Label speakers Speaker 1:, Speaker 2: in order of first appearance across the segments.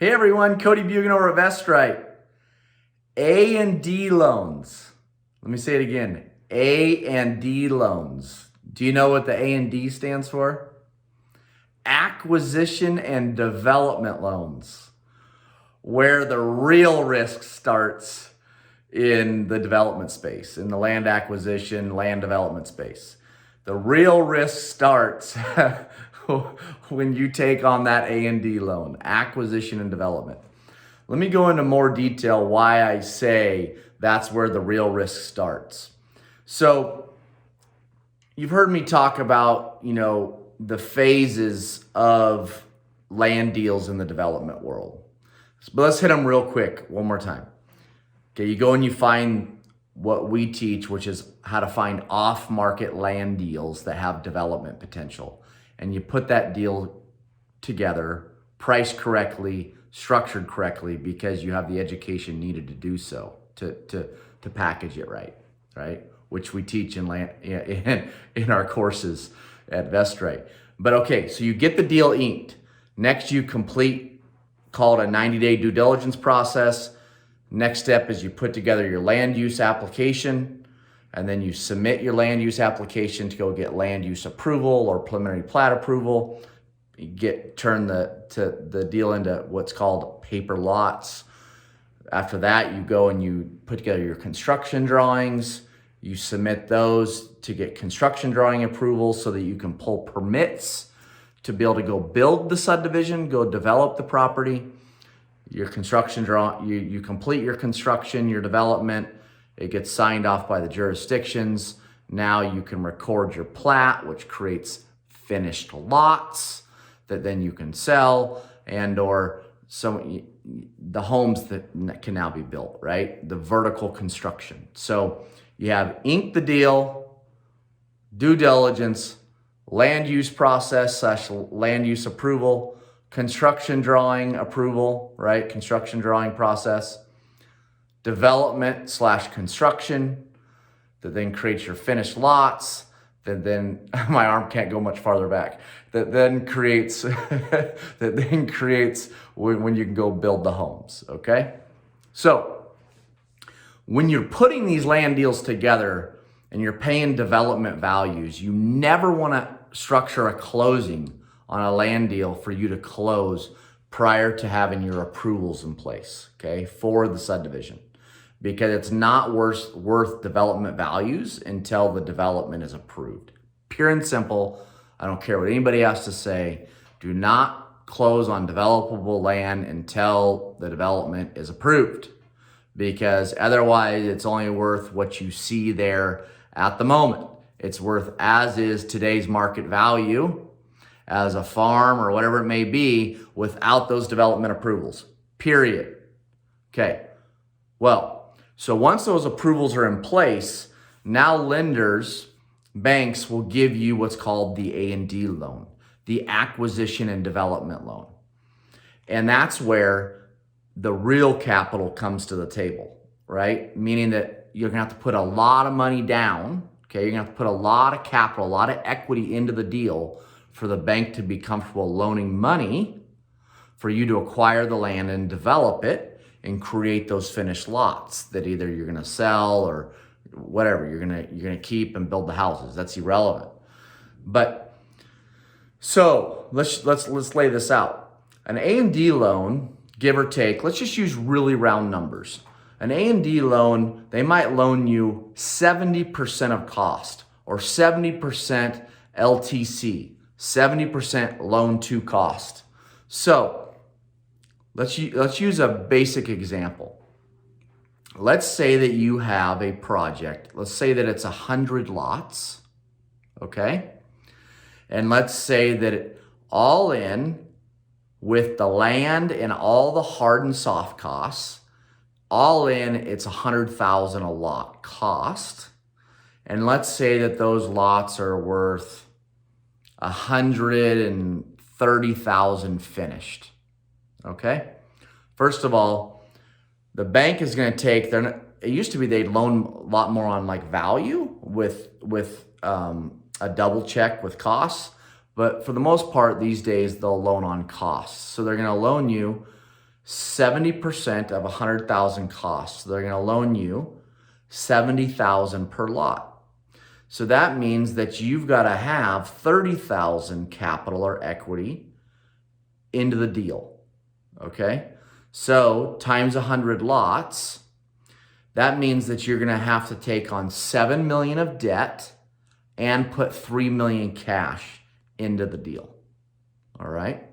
Speaker 1: Hey everyone, Cody Bugan over at Vestrite. A&D Loans. Let me say it again. A&D Loans. Do you know what the A&D stands for? Acquisition and Development Loans. Where the real risk starts in the development space, in the land acquisition, land development space. The real risk starts when you take on that A&D loan, acquisition and development. Let me go into more detail why I say that's where the real risk starts. So you've heard me talk about, the phases of land deals in the development world. But let's hit them real quick one more time. Okay, you go and you find what we teach, which is how to find off-market land deals that have development potential. And you put that deal together, priced correctly, structured correctly, because you have the education needed to do so, to package it right? Which we teach in our courses at Vestrite. But okay, so you get the deal inked. Next, you complete, call it a 90-day due diligence process. Next step is you put together your land use application, and then you submit your land use application to go get land use approval or preliminary plat approval. You turn the deal into what's called paper lots. After that, you go and you put together your construction drawings. You submit those to get construction drawing approval so that you can pull permits to be able to go build the subdivision, go develop the property. Your construction you complete your construction, your development, it gets signed off by the jurisdictions. Now you can record your plat, which creates finished lots that then you can sell, and or the homes that can now be built, right? The vertical construction. So you have inked the deal, due diligence, land use process / land use approval, construction drawing approval, right? Construction drawing process, development / construction, that then creates your finished lots, that then, my arm can't go much farther back, that then creates, when you can go build the homes, okay? So when you're putting these land deals together and you're paying development values, you never wanna structure a closing on a land deal for you to close prior to having your approvals in place, okay, for the subdivision. Because it's not worth development values until the development is approved. Pure and simple. I don't care what anybody has to say. Do not close on developable land until the development is approved, because otherwise it's only worth what you see there at the moment. It's worth as is today's market value as a farm or whatever it may be without those development approvals, period. Okay, well, so once those approvals are in place, now lenders, banks will give you what's called the A&D loan, the acquisition and development loan. And that's where the real capital comes to the table, right? Meaning that you're gonna have to put a lot of money down, okay? You're gonna have to put a lot of capital, a lot of equity into the deal for the bank to be comfortable loaning money for you to acquire the land and develop it and create those finished lots that either you're gonna sell or whatever, you're gonna keep and build the houses. That's irrelevant. But so let's lay this out. An A&D loan, give or take, let's just use really round numbers. An A&D loan, they might loan you 70% of cost or 70% LTC, 70% loan to cost. So let's use a basic example. Let's say that you have a project. Let's say that it's 100 lots, okay? And let's say that all in with the land and all the hard and soft costs, all in it's $100,000 a lot cost. And let's say that those lots are worth $130,000 finished, okay? First of all, the bank is going to take, it used to be they'd loan a lot more on like value with a double check with costs. But for the most part these days, they'll loan on costs. So they're going to loan you 70% of 100,000 costs. So they're going to loan you 70,000 per lot. So that means that you've got to have 30,000 capital or equity into the deal. Okay? So times 100 lots, that means that you're going to have to take on 7 million of debt and put 3 million cash into the deal. All right?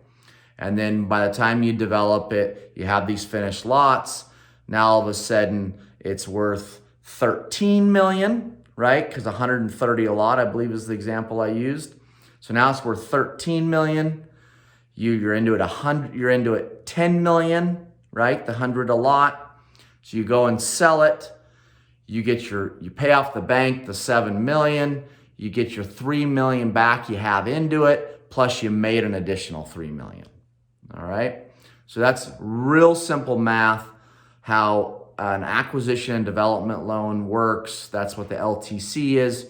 Speaker 1: And then by the time you develop it, you have these finished lots. Now all of a sudden it's worth 13 million, right? Because 130 a lot, I believe, is the example I used. So now it's worth 13 million. You're into it 100. You're into it 10 million, right? The 100 a lot. So you go and sell it. You pay off the bank the 7 million. You get your 3 million back you have into it, plus you made an additional 3 million. All right. So that's real simple math, how an acquisition and development loan works. That's what the LTC is.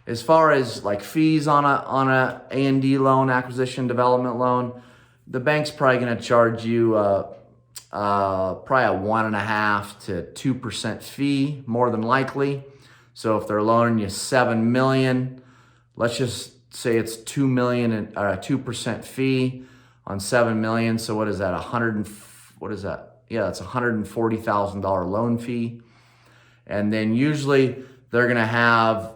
Speaker 1: As far as like fees on a A&D loan, acquisition development loan, the bank's probably going to charge you probably a 1.5% to 2% fee, more than likely. So if they're loaning you 7 million, let's just say it's 2 million and a 2% fee on 7 million. So what is that? What is that? Yeah, it's $140,000 loan fee. And then usually they're going to have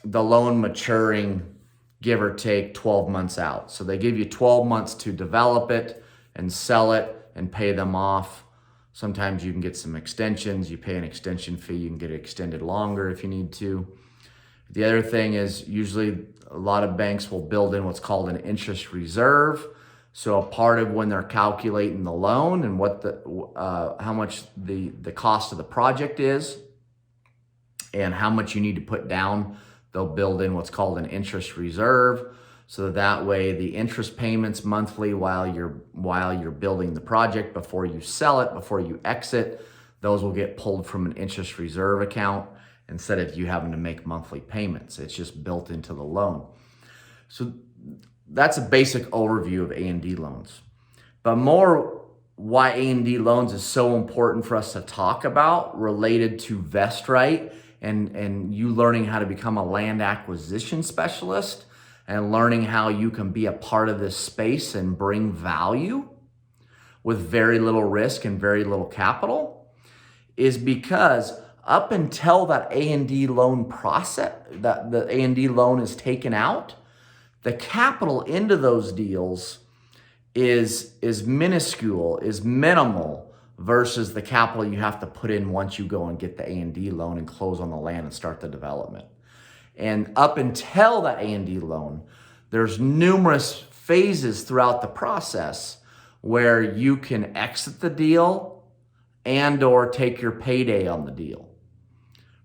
Speaker 1: the loan maturing, give or take 12 months out. So they give you 12 months to develop it and sell it and pay them off. Sometimes you can get some extensions. You pay an extension fee. You can get it extended longer if you need to. The other thing is usually a lot of banks will build in what's called an interest reserve. So a part of when they're calculating the loan and what how much the cost of the project is and how much you need to put down, they'll build in what's called an interest reserve. So that way the interest payments monthly while you're building the project, before you sell it, before you exit, those will get pulled from an interest reserve account instead of you having to make monthly payments. It's just built into the loan. So that's a basic overview of A&D loans. But more why A&D loans is so important for us to talk about related to vest right and you learning how to become a land acquisition specialist and learning how you can be a part of this space and bring value with very little risk and very little capital is because up until that A&D loan process, that the A&D loan is taken out, the capital into those deals is minuscule, is minimal versus the capital you have to put in once you go and get the A&D loan and close on the land and start the development. And up until that A&D loan, there's numerous phases throughout the process where you can exit the deal and or take your payday on the deal.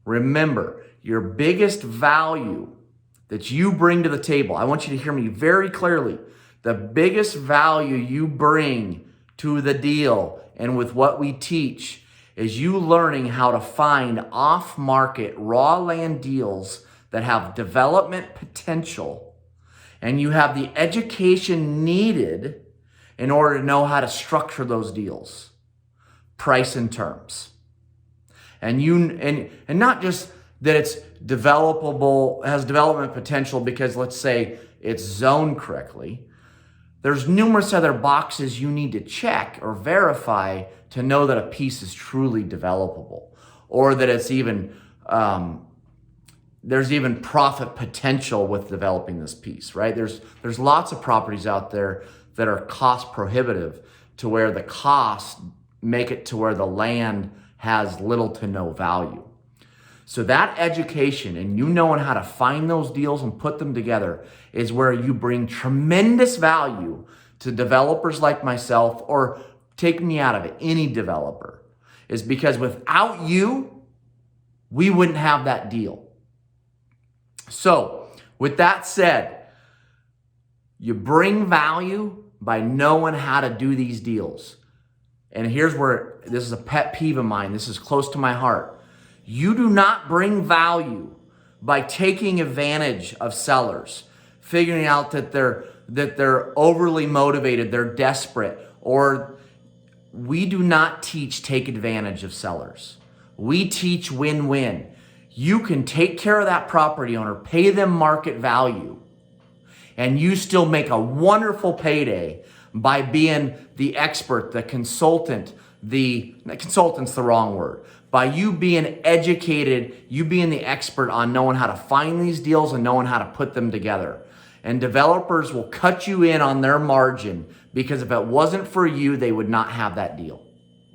Speaker 1: Remember, your biggest value that you bring to the table, I want you to hear me very clearly. The biggest value you bring to the deal and with what we teach is you learning how to find off-market raw land deals that have development potential, and you have the education needed in order to know how to structure those deals, price and terms. And not just that it's developable, has development potential because let's say it's zoned correctly. There's numerous other boxes you need to check or verify to know that a piece is truly developable, or that it's even there's even profit potential with developing this piece, right? There's lots of properties out there that are cost prohibitive to where the costs make it to where the land has little to no value. So that education and you knowing how to find those deals and put them together is where you bring tremendous value to developers like myself, or take me out of it, any developer, is because without you, we wouldn't have that deal. So with that said, you bring value by knowing how to do these deals. And here's where this is a pet peeve of mine. This is close to my heart. You do not bring value by taking advantage of sellers, figuring out that they're overly motivated, they're desperate, or we do not teach take advantage of sellers. We teach win-win. You can take care of that property owner, pay them market value, and you still make a wonderful payday by being the expert, the consultant, consultant's the wrong word. By you being educated, you being the expert on knowing how to find these deals and knowing how to put them together. And developers will cut you in on their margin because if it wasn't for you, they would not have that deal.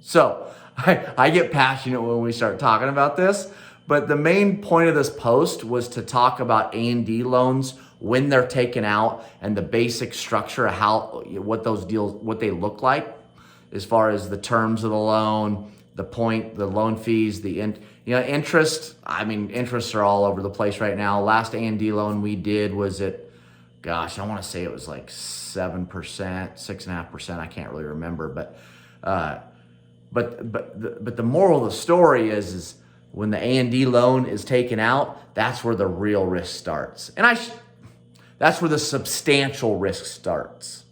Speaker 1: So I get passionate when we start talking about this, but the main point of this post was to talk about A&D loans when they're taken out and the basic structure of what those deals, what they look like as far as the terms of the loan, the loan fees, interest. I mean, interests are all over the place right now. Last A&D loan we did was at, gosh, I want to say it was like 7%, 6.5%. I can't really remember, but the moral of the story is when the A&D loan is taken out, that's where the real risk starts. And that's where the substantial risk starts.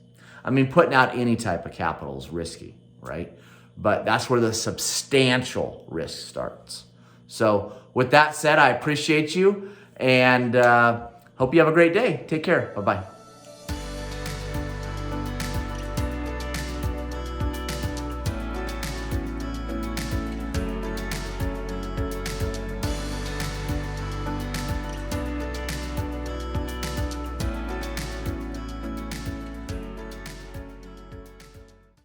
Speaker 1: I mean, putting out any type of capital is risky, right? But that's where the substantial risk starts. So with that said, I appreciate you and hope you have a great day. Take care. Bye-bye.